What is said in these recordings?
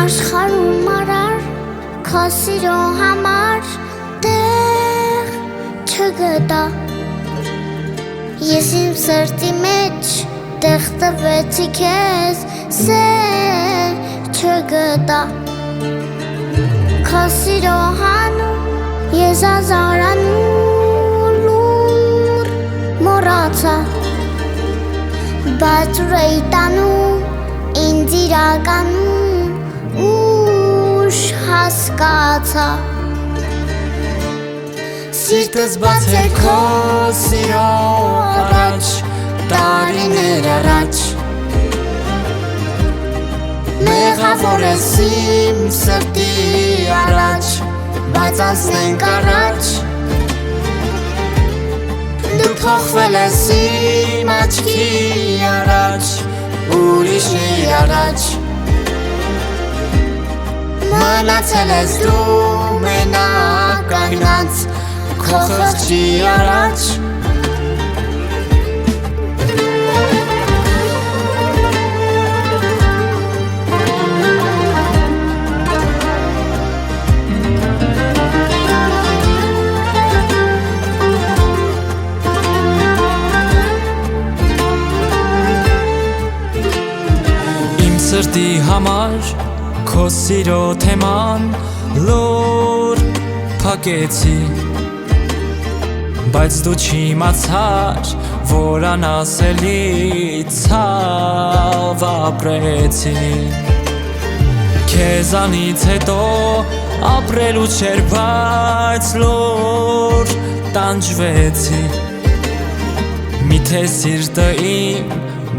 Աշխարհում արար քո սիրո համար տեղ չգտա Ես իմ սրտի մեջ տեղ տվեցի քեզ սեր չգտա Քո սիրո հանուն ես ազարանում մոռացա Բայց ուրեի տանում ինձ իրականում Ուշ հասկացա Սիրտս բաց էր քո սիրո առաջ Տարիներ առաջ Մեղավոր ես իմ սրտի առաջ Բայց անցնենք առաջ Դու փոխվել ես իմ աչքի առաջ Ուրիշի առաջ Մնացել ես դու մենակ կանգնած Քո խղճի առաջ Իմ սրտի համար Քո սիրո թեման լուր փակեցի Բայց դու չիմացար, որ անասելի ցավ ապրեցի Քեզանից հետո ապրելու չէր, բայց լուր տանջվեցի Միթե սիրտը իմ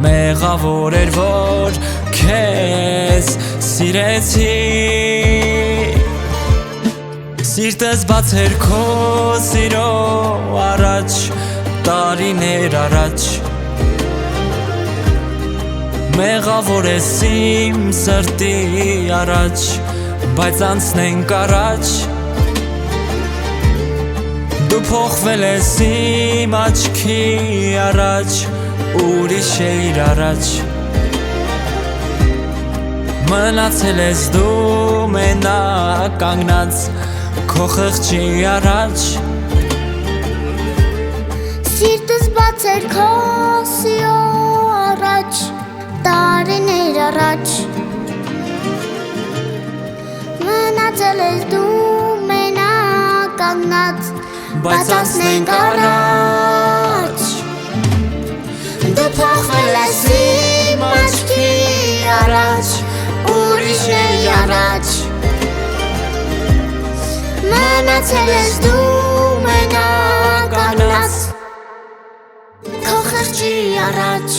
մեղավոր էր, որ քեզ սիրեցի Սիրտս բաց էր քո սիրո առաջ Տարիներ առաջ Մեղավոր ես իմ սրտի առաջ Բայց անցնենք առաջ Դու փոխվել ես իմ աչքի առաջ Ուրիշ էիր առաջ Մնացել ես դու մենակ կանգնած Քո խղճի առաջ Սիրտս բաց էր քո սիրո առաջ Տարիներ առաջ Մնացել ես դու մենակ կանգնած Բայց անցնենք առաջ Դու փոխվել ես իմ աչքի առաջ Ուրիշ էի առաջ Մնացել ես դու մենակ կանգնած Քո խղճի առաջ